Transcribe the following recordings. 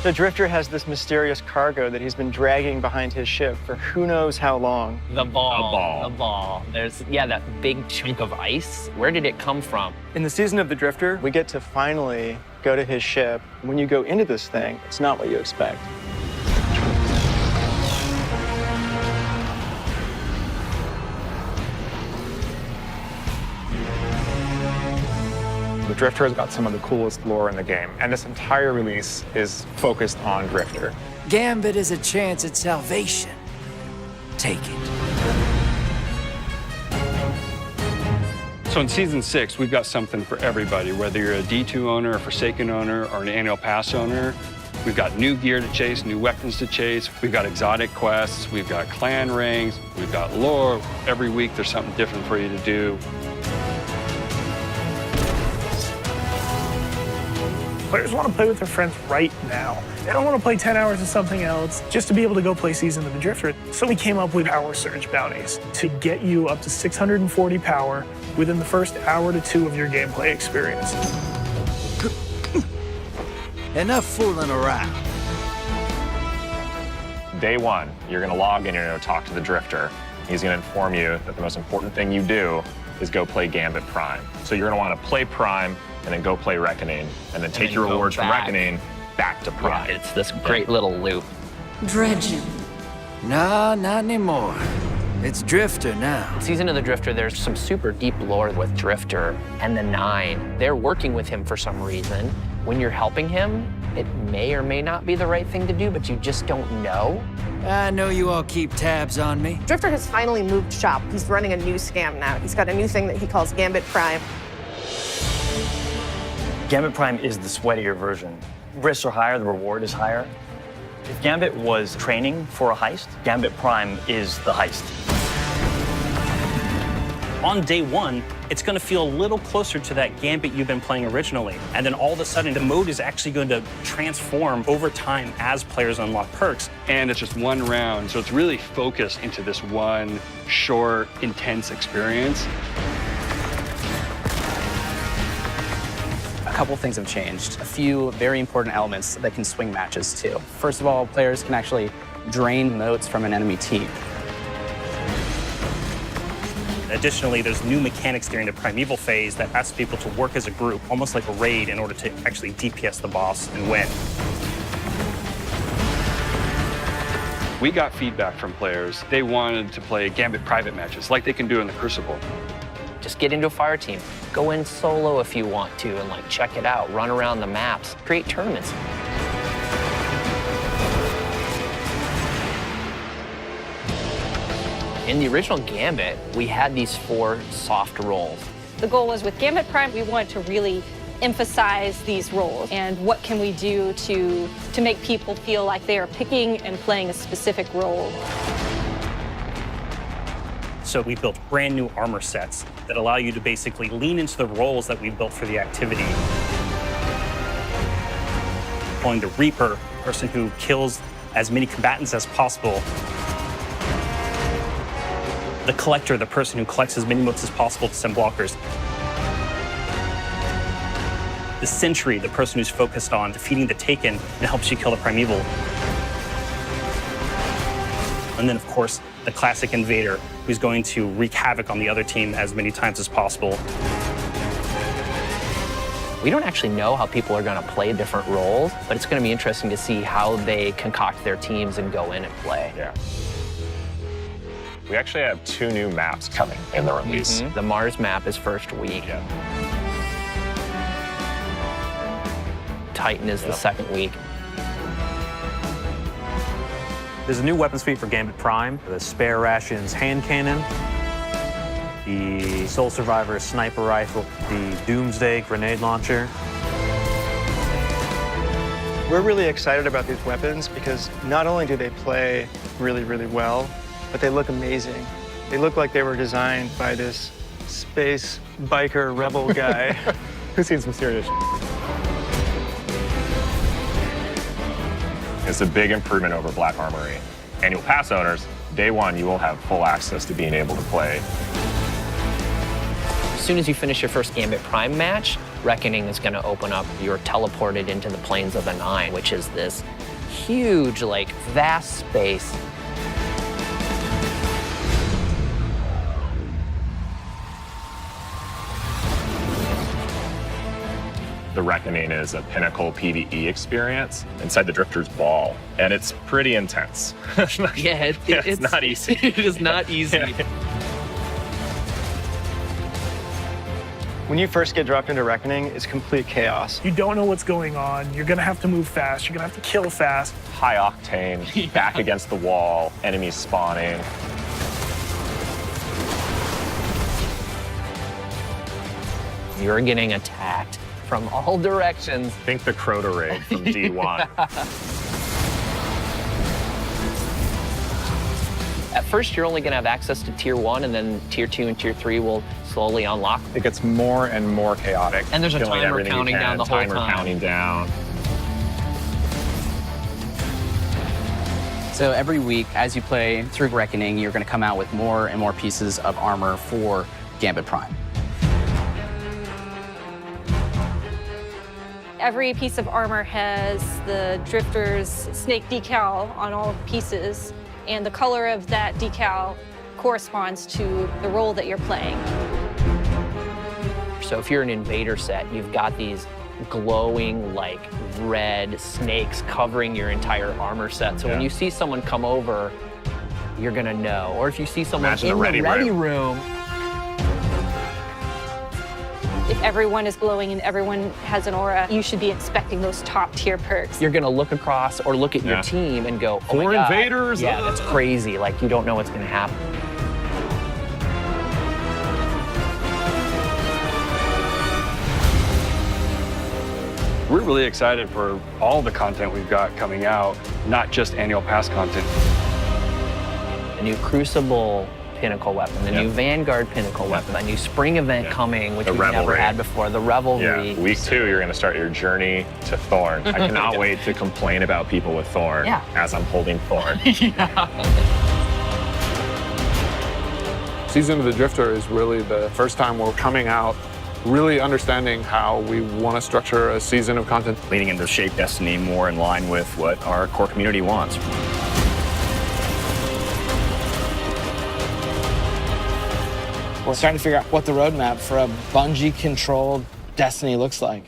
The Drifter has this mysterious cargo that he's been dragging behind his ship for who knows how long. The ball. There's, yeah, that big chunk of ice. Where did it come from? In the season of the Drifter, we get to finally go to his ship. When you go into this thing, it's not what you expect. The Drifter has got some of the coolest lore in the game, and this entire release is focused on Drifter. Gambit is a chance at salvation. Take it. So in Season 6, we've got something for everybody, whether you're a D2 owner, a Forsaken owner, or an annual pass owner. We've got new gear to chase, new weapons to chase. We've got exotic quests. We've got clan rings. We've got lore. Every week, there's something different for you to do. Players want to play with their friends right now. They don't want to play 10 hours of something else just to be able to go play Season of the Drifter. So we came up with Power Surge bounties to get you up to 640 power within the first hour to 2 of your gameplay experience. Enough fooling around. Day one, you're going to log in, you're going to talk to the Drifter. He's going to inform you that the most important thing you do is go play Gambit Prime. So you're going to want to play Prime and then go play Reckoning, and then take your rewards from Reckoning back to Prime. Yeah, it's this great little loop. Dredging. No, not anymore. It's Drifter now. Season of the Drifter, there's some super deep lore with Drifter and the Nine. They're working with him for some reason. When you're helping him, it may or may not be the right thing to do, but you just don't know. I know you all keep tabs on me. Drifter has finally moved shop. He's running a new scam now. He's got a new thing that he calls Gambit Prime. Gambit Prime is the sweatier version. Risks are higher, the reward is higher. If Gambit was training for a heist, Gambit Prime is the heist. On day one, it's going to feel a little closer to that Gambit you've been playing originally. And then all of a sudden, the mode is actually going to transform over time as players unlock perks. And it's just one round, so it's really focused into this one short, intense experience. A couple things have changed. A few very important elements that can swing matches too. First of all, players can actually drain motes from an enemy team. Additionally, there's new mechanics during the primeval phase that asks people to work as a group, almost like a raid, in order to actually DPS the boss and win. We got feedback from players. They wanted to play Gambit private matches like they can do in the Crucible. Just get into a fire team. Go in solo if you want to and like check it out. Run around the maps. Create tournaments. In the original Gambit, we had these 4 soft roles. The goal was with Gambit Prime, we wanted to really emphasize these roles and what can we do to make people feel like they are picking and playing a specific role. So we built brand new armor sets that allow you to basically lean into the roles that we built for the activity. Calling the Reaper, the person who kills as many combatants as possible. The Collector, the person who collects as many motes as possible to send blockers. The Sentry, the person who's focused on defeating the Taken and helps you kill the Primeval. And then, of course, the classic Invader, who's going to wreak havoc on the other team as many times as possible. We don't actually know how people are going to play different roles, but it's going to be interesting to see how they concoct their teams and go in and play. Yeah. We actually have 2 new maps coming in the release. Mm-hmm. The Mars map is first week. Yeah. Titan is the second week. There's a new weapon suite for Gambit Prime, the Spare Rations hand cannon, the Soul Survivor sniper rifle, the Doomsday grenade launcher. We're really excited about these weapons because not only do they play really, really well, but they look amazing. They look like they were designed by this space biker rebel guy who's seen some serious shit. It's a big improvement over Black Armory. Annual Pass owners, day one, you will have full access to being able to play. As soon as you finish your first Gambit Prime match, Reckoning is going to open up. You're teleported into the planes of the Nine, which is this huge, like, vast space. The Reckoning is a pinnacle PvE experience inside the Drifter's Ball, and it's pretty intense. Yeah, it's not easy. It is not easy. When you first get dropped into Reckoning, it's complete chaos. You don't know what's going on. You're going to have to move fast. You're going to have to kill fast. High octane, back against the wall, enemies spawning. You're getting attacked from all directions. Think the Crota raid from D1. At first, you're only going to have access to Tier 1, and then Tier 2 and Tier 3 will slowly unlock. It gets more and more chaotic. And there's a Killing timer everything you counting can, down the whole timer time. counting down. So every week, as you play through Reckoning, you're going to come out with more and more pieces of armor for Gambit Prime. Every piece of armor has the Drifter's snake decal on all pieces, and the color of that decal corresponds to the role that you're playing. So if you're an invader set, you've got these glowing, like, red snakes covering your entire armor set. So when you see someone come over, you're gonna know. Or if you see someone Imagine in the ready room. If everyone is glowing and everyone has an aura, you should be expecting those top tier perks. You're gonna look across or look at your team and go, oh my Four God. invaders? Yeah, that's crazy. Like, you don't know what's gonna happen. We're really excited for all the content we've got coming out, not just annual pass content. The new Crucible Pinnacle weapon, the new Vanguard Pinnacle weapon, a new spring event coming, which The we've never Revelry. had before, the Revelry. Yeah, week 2, you're going to start your journey to Thorn. I cannot wait to complain about people with Thorn as I'm holding Thorn. Season of the Drifter is really the first time we're coming out really understanding how we want to structure a season of content. Leading into shape Destiny more in line with what our core community wants. We're starting to figure out what the roadmap for a Bungie-controlled Destiny looks like.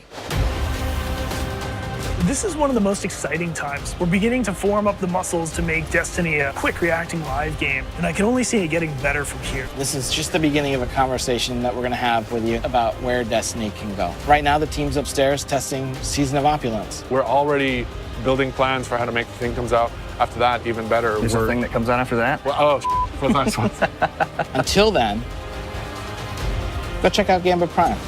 This is one of the most exciting times. We're beginning to form up the muscles to make Destiny a quick reacting live game, and I can only see it getting better from here. This is just the beginning of a conversation that we're going to have with you about where Destiny can go. Right now, the team's upstairs testing Season of Opulence. We're already building plans for how to make the thing comes out after that even better. There's a thing that comes out after that? Well, for the next one. Until then, go check out Gambit Prime.